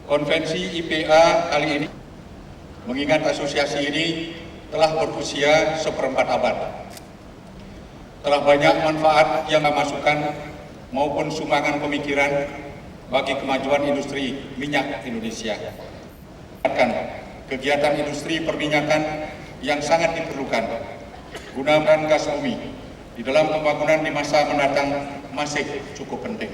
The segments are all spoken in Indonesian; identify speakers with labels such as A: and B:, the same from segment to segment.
A: Konvensi IPA kali ini mengingat asosiasi ini telah berusia seperempat abad. Telah banyak manfaat yang dimasukkan maupun sumbangan pemikiran bagi kemajuan industri minyak Indonesia. Kegiatan industri perminyakan yang sangat diperlukan guna gas bumi di dalam pembangunan di masa mendatang masih cukup penting.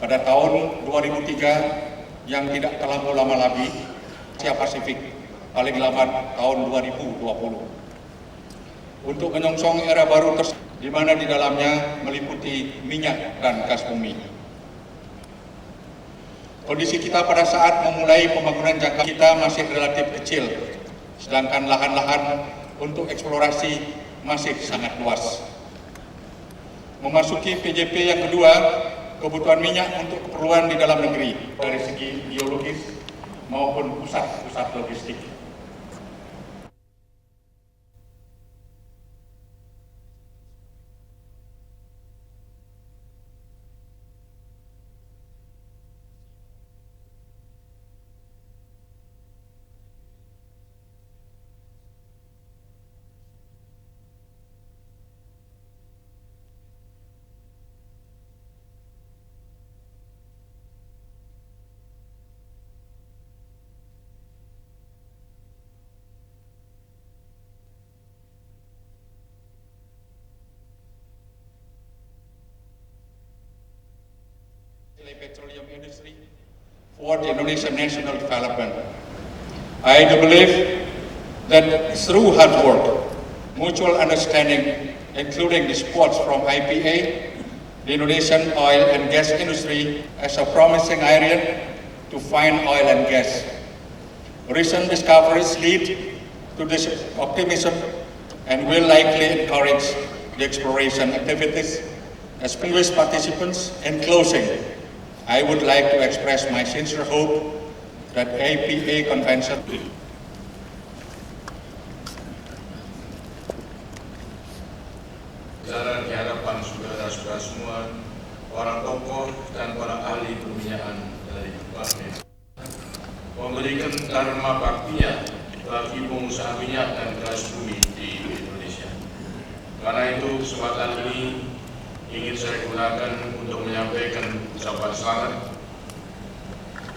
A: Pada tahun 2003 yang tidak terlalu lama lagi, Asia Pasifik paling lambat tahun 2020 untuk menyongsong era baru di mana di dalamnya meliputi minyak dan gas bumi. Kondisi kita pada saat memulai pembangunan jangka kita masih relatif kecil, sedangkan lahan-lahan untuk eksplorasi masih sangat luas. Memasuki PJP yang kedua, kebutuhan minyak untuk keperluan di dalam negeri dari segi biologis maupun pusat-pusat logistik. Petroleum industry for the Indonesian national development. I do believe that through hard work, mutual understanding, including the support from IPA, the Indonesian oil and gas industry as a promising area to find oil and gas. Recent discoveries lead to this optimism and will likely encourage the exploration activities as previous participants. In closing, I would like to express my sincere hope that IPA Convention
B: Jalan diharapkan saudara-saudara semua, para tokoh dan para ahli perminyakan dari berbagai memberikan dharma baktinya bagi pengusaha minyak dan gas bumi di Indonesia. Karena itu kesempatan ini ingin saya gunakan untuk menyampaikan ucapan selamat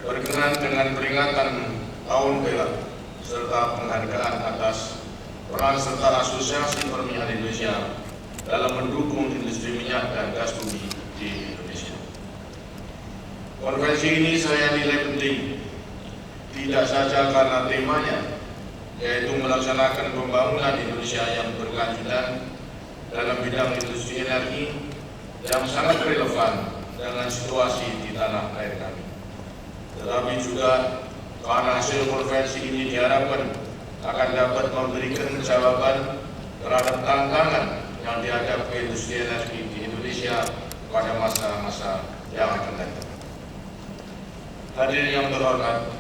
B: berkenaan dengan peringatan Tahun Perak serta penghargaan atas peran serta Asosiasi Perminyakan Indonesia dalam mendukung industri minyak dan gas bumi di Indonesia. Konvensi ini saya nilai penting tidak saja karena temanya, yaitu melaksanakan pembangunan Indonesia yang berkelanjutan dalam bidang industri energi yang sangat relevan dengan situasi di tanah air kami. Tetapi juga karena hasil konvensi ini diharapkan akan dapat memberikan jawaban terhadap tantangan yang dihadapi industri energi di Indonesia pada masa-masa yang akan datang. Hadirin yang terhormat,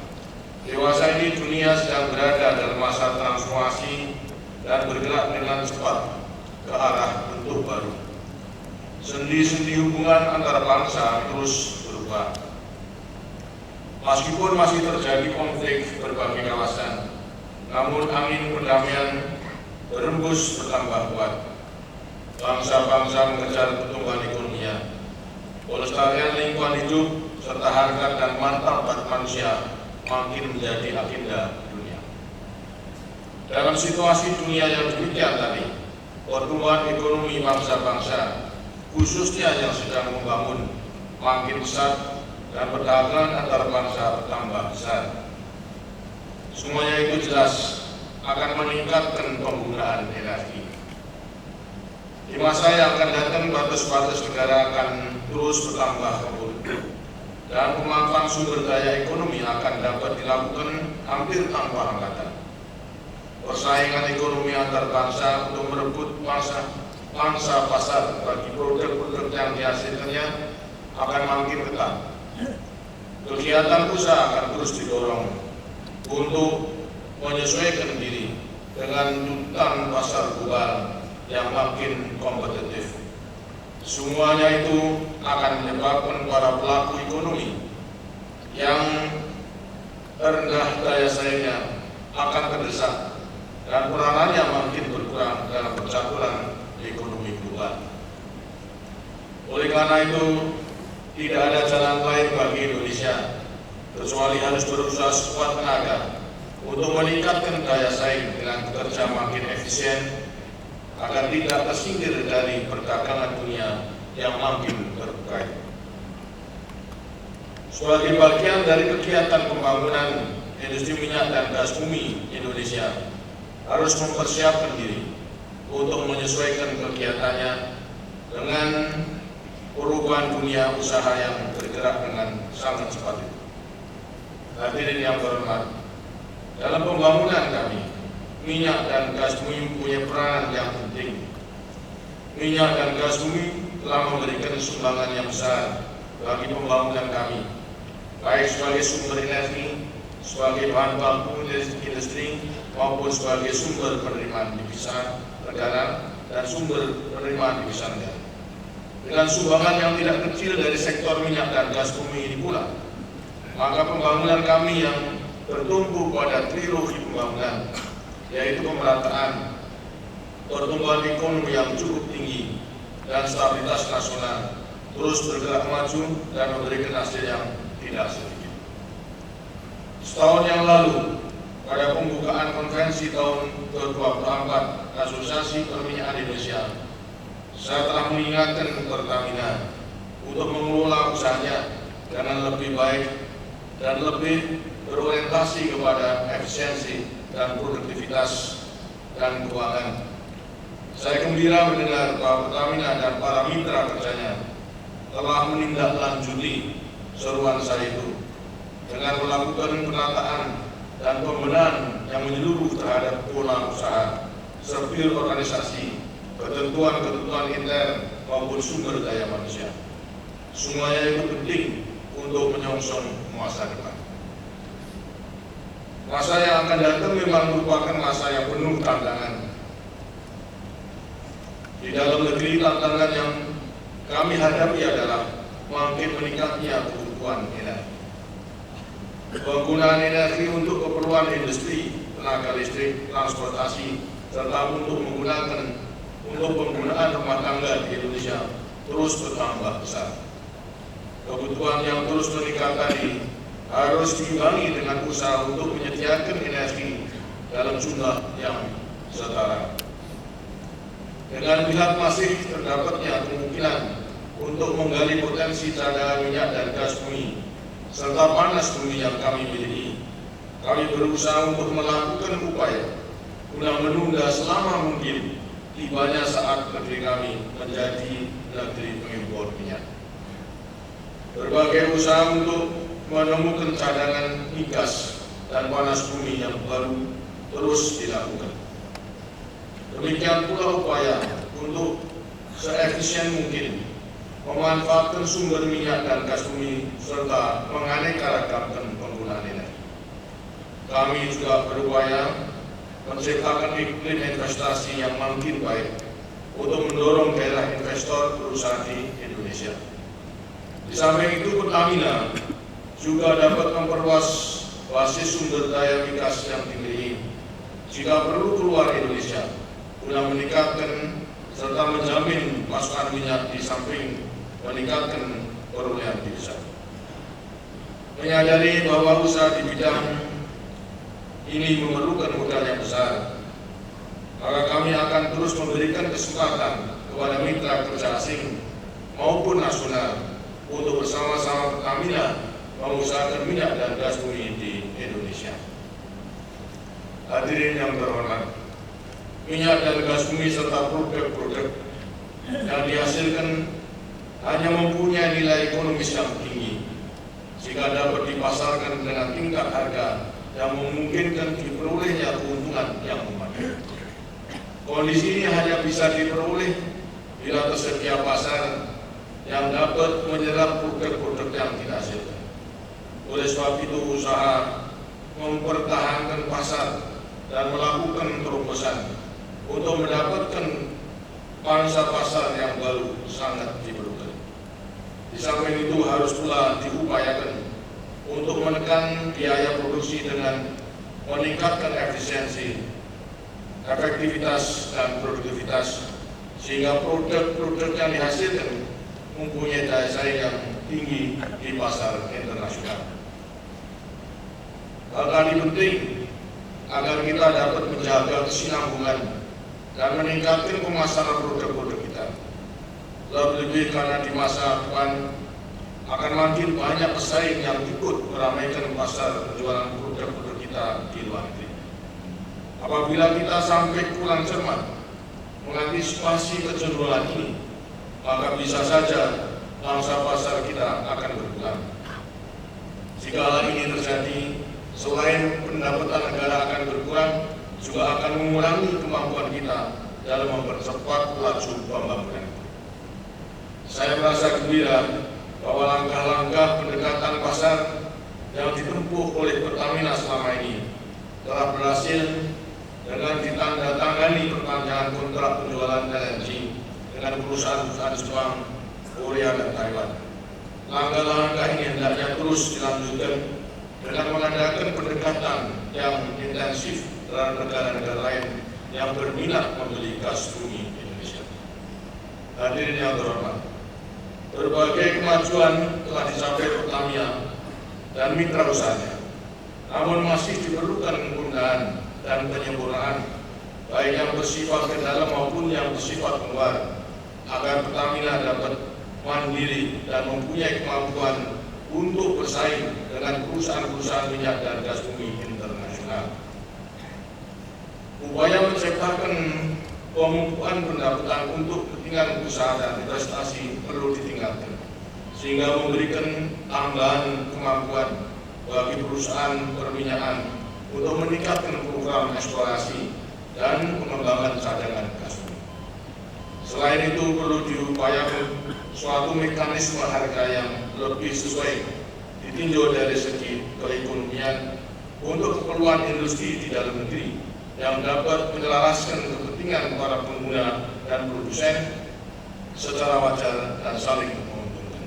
B: dewasa ini dunia sedang berada dalam masa transformasi dan bergerak dengan cepat ke arah bentuk baru. Sendi-sendi hubungan antar bangsa terus berubah. Meskipun masih terjadi konflik berbagai kawasan, namun angin perdamaian berembus bertambah kuat. Bangsa-bangsa mengejar pertumbuhan ekonominya, pelestarian lingkungan hidup, serta harkat dan martabat manusia makin menjadi agenda dunia. Dalam situasi dunia yang demikian tadi, pertumbuhan ekonomi bangsa-bangsa khususnya yang sedang membangun makin besar dan perdagangan antar bangsa bertambah besar. Semuanya itu jelas akan meningkatkan penggunaan energi. Di masa yang akan datang, batas-batas negara akan terus bertambah kebun dan pemanfaatan sumber daya ekonomi akan dapat dilakukan hampir tanpa hambatan. Persaingan ekonomi antar bangsa untuk merebut pangsa pasar bagi produk-produk yang dihasilkannya akan makin ketat. Kegiatan usaha akan terus didorong untuk menyesuaikan diri dengan tuntutan pasar global yang makin kompetitif. Semuanya itu akan menyebabkan para pelaku ekonomi yang rendah daya saingnya akan terdesak dan peranannya makin berkurang dalam percaturan ekonomi global. Oleh karena itu, tidak ada jalan lain bagi Indonesia kecuali harus berusaha sekuat tenaga untuk meningkatkan daya saing dengan bekerja makin efisien agar tidak tersingkir dari perdagangan dunia yang makin terbuka. Sebagai bagian dari kegiatan pembangunan industri minyak dan gas bumi Indonesia harus mempersiapkan diri untuk menyesuaikan kegiatannya dengan perubahan dunia usaha yang bergerak dengan sangat cepat. Hadirin yang berhormat, dalam pembangunan kami, minyak dan gas bumi mempunyai peranan yang penting. Minyak dan gas bumi telah memberikan sumbangan yang besar bagi pembangunan kami, baik sebagai sumber energi, sebagai bahan baku industri, maupun sebagai sumber penerimaan devisa negara dan sumber penerimaan devisa negara. Dengan sumbangan yang tidak kecil dari sektor minyak dan gas bumi ini pula, maka pembangunan kami yang bertumpu pada trilogi pembangunan, yaitu pemerataan, pertumbuhan ekonomi yang cukup tinggi, dan stabilitas nasional, terus bergerak maju dan memberikan hasil yang tidak sedikit. Setahun yang lalu, pada pembukaan konvensi tahun ke-24 Asosiasi Perminyakan Indonesia, saya telah mengingatkan Pertamina untuk mengelola usahanya dengan lebih baik dan lebih berorientasi kepada efisiensi dan produktivitas dan keuangan. Saya gembira mendengar bahwa Pertamina dan para mitra kerjanya telah menindaklanjuti seruan saya itu dengan melakukan penataan dan pembenahan yang menyeluruh terhadap pola usaha, struktur organisasi, ketentuan-ketentuan intern maupun sumber daya manusia. Semuanya itu penting untuk menyongsong masa depan. Masa yang akan datang memang merupakan masa yang penuh tantangan. Di dalam negeri, tantangan yang kami hadapi adalah makin meningkatnya kebutuhan energi. Penggunaan energi untuk keperluan industri, tenaga listrik, transportasi, serta untuk penggunaan rumah tangga di Indonesia terus bertambah besar. Kebutuhan yang terus meningkat tadi harus diimbangi dengan usaha untuk menyediakan energi dalam jumlah yang setara. Dengan melihat masih terdapatnya kemungkinan untuk menggali potensi cadangan minyak dan gas bumi serta panas bumi yang kami miliki, kami berusaha untuk melakukan upaya guna menunda selama mungkin tibanya saat negeri kami menjadi negeri pengimpor minyak. Berbagai usaha untuk menemukan cadangan migas dan panas bumi yang baru terus dilakukan. Demikian pula upaya untuk seefisien mungkin memanfaatkan sumber minyak dan gas bumi serta menganeka-ragamakan penggunaan energi. Kami juga berupaya menciptakan iklim investasi yang makin baik untuk mendorong gairah investor berusaha di Indonesia. Di samping itu, Pertamina juga dapat memperluas basis sumber daya migas yang dimiliki jika perlu keluar Indonesia guna meningkatkan serta menjamin pasokan minyak di samping meningkatkan perolehan devisa. Menyadari bahwa usaha di bidang ini memerlukan modal yang besar, maka kami akan terus memberikan kesempatan kepada mitra kerja asing maupun nasional untuk bersama-sama Pertamina mengusahakan minyak dan gas bumi di Indonesia. Hadirin yang terhormat, minyak dan gas bumi serta produk-produk yang dihasilkan hanya mempunyai nilai ekonomis yang tinggi jika dapat dipasarkan dengan tingkat harga yang memungkinkan diperolehnya keuntungan yang memadai. Kondisi ini hanya bisa diperoleh bila tersedia pasar yang dapat menyerap produk-produk yang dihasilkan. Oleh sebab itu, usaha mempertahankan pasar dan melakukan terobosan untuk mendapatkan pangsa pasar yang baru sangat diperlukan. Di samping itu harus pula diupayakan untuk menekan biaya produksi dengan meningkatkan efisiensi, efektivitas, dan produktivitas, sehingga produk-produk yang dihasilkan mempunyai daya saing yang tinggi di pasar internasional. Hal tadi penting agar kita dapat menjaga kesinambungan dan meningkatkan pemasaran produk-produk kita. Lebih karena di masa depan akan makin banyak pesaing yang ikut meramaikan pasar penjualan produk-produk kita di luar negeri. Apabila kita sampai kurang cermat mengantisipasi kecenderungan ini, maka bisa saja pangsa pasar kita akan berkurang. Jika hal ini terjadi, selain pendapatan negara akan berkurang, juga akan mengurangi kemampuan kita dalam mempercepat laju pembangunan. Saya merasa gembira bahwa langkah-langkah pendekatan pasar yang ditempuh oleh Pertamina selama ini telah berhasil dengan ditandatangani perpanjangan kontrak penjualan LNG dengan perusahaan-perusahaan Jepang, Korea, dan Taiwan. Langkah-langkah ini hendaknya terus dilanjutkan dengan mengadakan pendekatan yang intensif terhadap negara-negara lain yang berminat membeli gas bumi Indonesia. Hadirin yang terhormat, berbagai kemajuan telah dicapai Pertamina dan mitra usahanya, namun masih diperlukan penggunaan dan penyempurnaan, baik yang bersifat ke dalam maupun yang bersifat keluar, agar Pertamina dapat mandiri dan mempunyai kemampuan untuk bersaing dengan perusahaan-perusahaan minyak dan gas bumi internasional. Upaya menciptakan pemumpuan pendapatan untuk kepentingan usaha dan investasi perlu ditingkatkan, sehingga memberikan tambahan kemampuan bagi perusahaan perminyakan untuk meningkatkan program eksplorasi dan pengembangan cadangan gas bumi. Selain itu, perlu diupayakan suatu mekanisme harga yang lebih sesuai ditinjau dari segi keekonomian untuk keperluan industri di dalam negeri yang dapat menyelaraskan kepentingan para pengguna dan produsen secara wajar dan saling menguntungkan.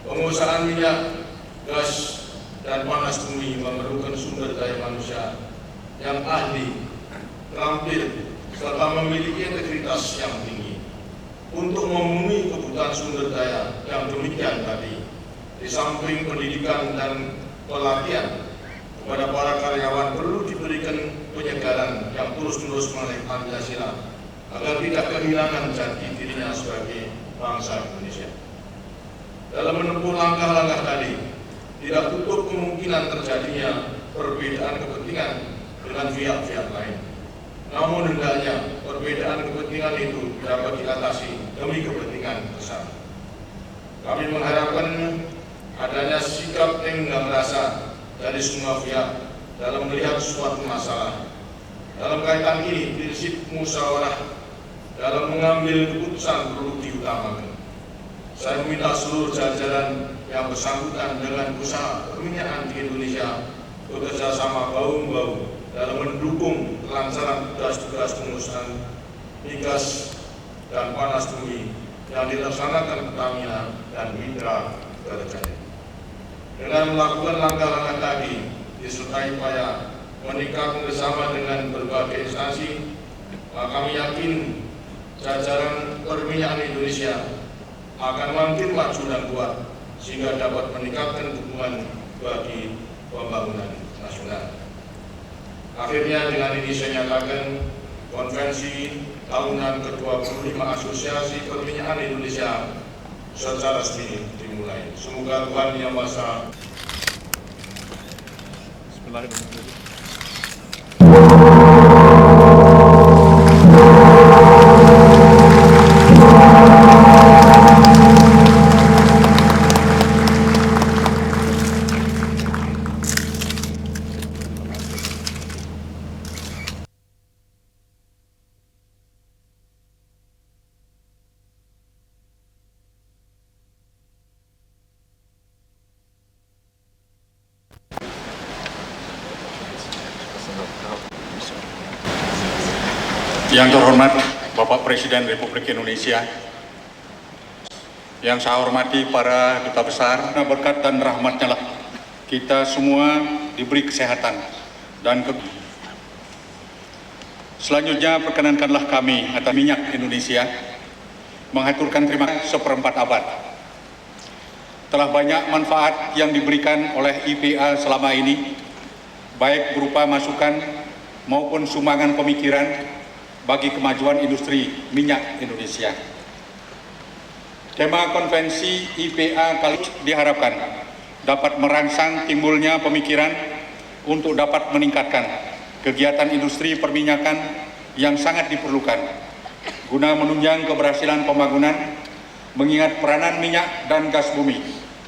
B: Pengusahaan minyak, gas, dan panas bumi memerlukan sumber daya manusia yang ahli, terampil, serta memiliki integritas yang tinggi untuk memenuhi kebutuhan sumber daya yang demikian tadi. Di samping pendidikan dan pelatihan kepada para karyawan, perlu diberikan penyegaran yang terus-menerus mengenai Pancasila agar tidak kehilangan jati dirinya sebagai bangsa Indonesia. Dalam menempuh langkah-langkah tadi, tidak tutup kemungkinan terjadinya perbedaan kepentingan dengan pihak-pihak lain. Namun hendaknya perbedaan kepentingan itu dapat diatasi demi kepentingan bersama. Kami mengharapkan adanya sikap tenggang rasa dari semua pihak dalam melihat suatu masalah. Dalam kaitan ini, prinsip musyawarah dalam mengambil keputusan perlu diutamakan. Saya meminta seluruh jajaran yang bersangkutan dengan usaha perminyakan di Indonesia bekerja sama bahu-membahu dalam mendukung kelancaran tugas-tugas pengusahaan migas dan panas bumi yang dilaksanakan Pertamina dan mitra kerjanya. Dengan melakukan langkah-langkah tadi disertai upaya meningkatkan bersama dengan berbagai instansi, maka kami yakin jajaran perminyakan Indonesia akan makin maju dan kuat sehingga dapat meningkatkan dukungan bagi pembangunan nasional. Akhirnya dengan ini saya nyatakan konvensi tahunan ke-25 Asosiasi Perminyakan Indonesia secara resmi dimulai. Semoga Tuhan Yang Maha Esa. Bismillahirrahmanirrahim.
A: Yang terhormat Bapak Presiden Republik Indonesia, Yang saya hormati para duta besar, berkat dan rahmatnya lah kita semua diberi kesehatan dan Selanjutnya perkenankanlah kami atas minyak Indonesia mengaturkan terima kasih seperempat abad. Telah banyak manfaat yang diberikan oleh IPA selama ini, baik berupa masukan maupun sumbangan pemikiran bagi kemajuan industri minyak Indonesia. Tema konvensi IPA kali ini diharapkan dapat merangsang timbulnya pemikiran untuk dapat meningkatkan kegiatan industri perminyakan yang sangat diperlukan guna menunjang keberhasilan pembangunan, mengingat peranan minyak dan gas bumi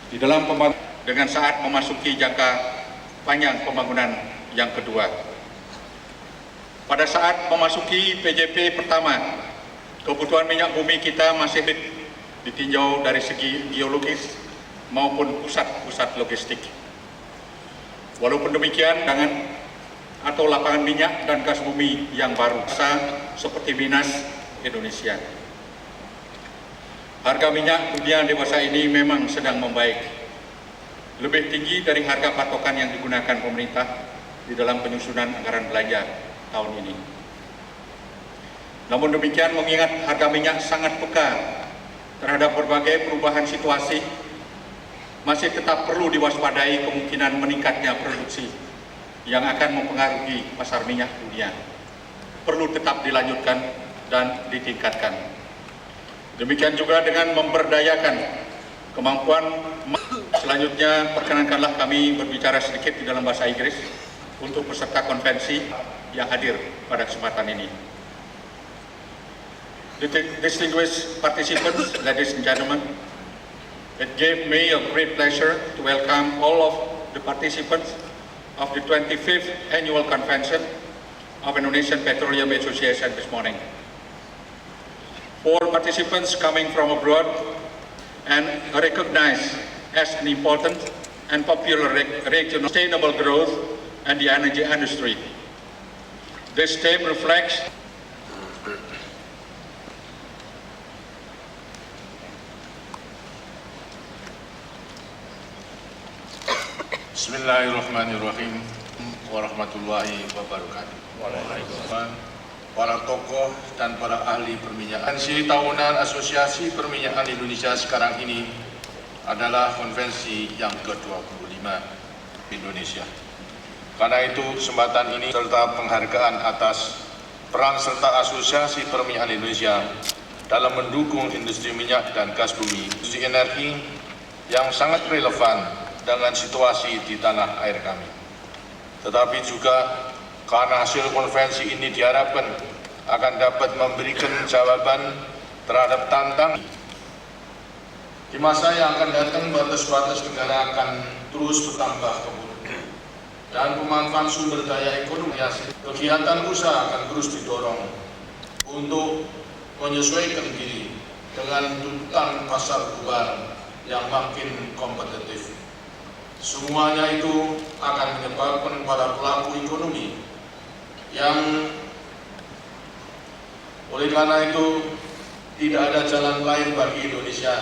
A: di dalam pembangunan dengan saat memasuki jangka panjang pembangunan yang kedua. Pada saat memasuki PJP pertama, kebutuhan minyak bumi kita masih ditinjau dari segi geologis maupun pusat-pusat logistik. Walaupun demikian, atau lapangan minyak dan gas bumi yang baru seperti Minas Indonesia. Harga minyak dunia di masa ini memang sedang membaik, lebih tinggi dari harga patokan yang digunakan pemerintah di dalam penyusunan anggaran belanja tahun ini. Namun demikian, mengingat harga minyak sangat peka terhadap berbagai perubahan situasi, masih tetap perlu diwaspadai kemungkinan meningkatnya produksi yang akan mempengaruhi pasar minyak dunia. Perlu tetap dilanjutkan dan ditingkatkan. Demikian juga dengan memberdayakan kemampuan. Selanjutnya perkenankanlah kami berbicara sedikit di dalam bahasa Inggris untuk peserta konvensi yang hadir pada kesempatan ini. Distinguished participants, ladies and gentlemen, it gave me a great pleasure to welcome all of the participants of the 25th Annual Convention of Indonesian Petroleum Association this morning. For participants coming from abroad and recognized as an important and popular region of sustainable growth and the energy industry. This theme reflects
B: Bismillahirrahmanirrahim. Warahmatullahi wabarakatuh. Para tokoh dan para ahli perminyakan. Konvensi tahunan Asosiasi Perminyakan Indonesia sekarang ini adalah konvensi yang ke-25 di Indonesia. Karena itu kesempatan ini serta penghargaan atas peran serta Asosiasi Perminyakan Indonesia dalam mendukung industri minyak dan gas bumi, industri energi yang sangat relevan dengan situasi di tanah air kami. Tetapi juga karena hasil konvensi ini diharapkan akan dapat memberikan jawaban terhadap tantangan. Di masa yang akan datang, batas-batas negara akan terus bertambah dan pemanfaatan sumber daya ekonomi. Kegiatan usaha akan terus didorong untuk menyesuaikan diri dengan tuntutan pasar global yang makin kompetitif. Semuanya itu akan menyebabkan para pelaku ekonomi yang oleh karena itu tidak ada jalan lain bagi Indonesia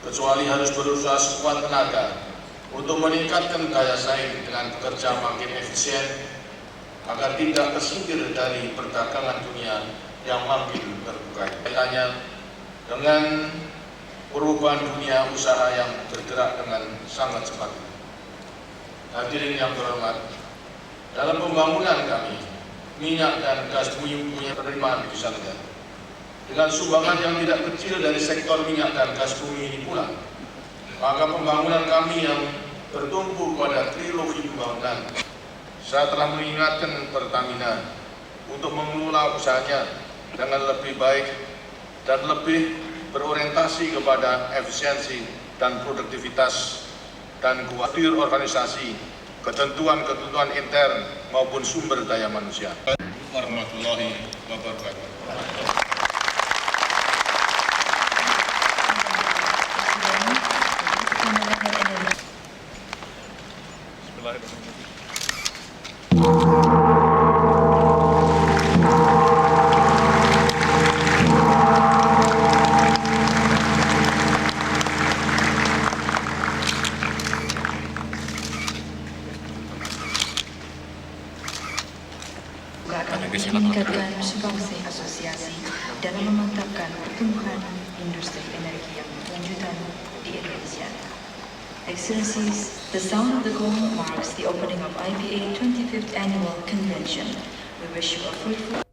B: kecuali harus berusaha sekuat tenaga untuk meningkatkan daya saing dengan bekerja makin efisien agar tidak tersingkir dari perdagangan dunia yang makin terbuka. Kaitannya dengan perubahan dunia usaha yang bergerak dengan sangat cepat. Hadirin yang terhormat, dalam pembangunan kami, minyak dan gas bumi punya penerimaan di sana. Dengan sumbangan yang tidak kecil dari sektor minyak dan gas bumi ini pula, maka pembangunan kami yang bertumpu pada trilogi pembangunan. Saya telah mengingatkan Pertamina untuk mengelola usahanya dengan lebih baik dan lebih berorientasi kepada efisiensi dan produktivitas dan kuatir organisasi, ketentuan-ketentuan intern maupun sumber daya manusia. Warahmatullahi wabarakatuh.
C: meningkatkan sumbangsi asosiasi dalam memantapkan pertumbuhan industri energi yang berkelanjutan di Indonesia. Excellencies, the sound of the gong marks the opening of IPA 25th Annual Convention. We wish you a fruitful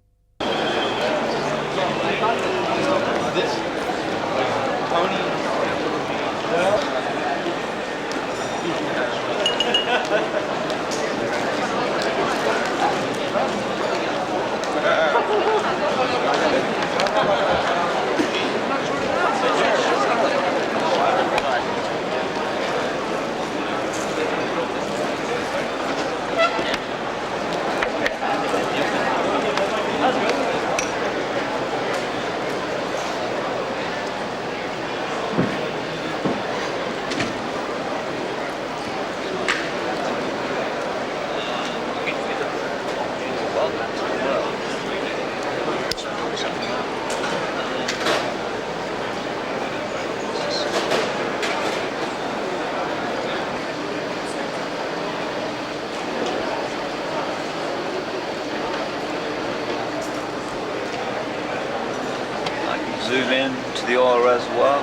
D: zoom in to the oil reservoir.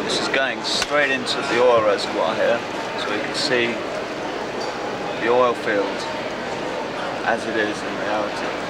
D: This is going straight into the oil reservoir here, so we can see the oil field as it is in reality.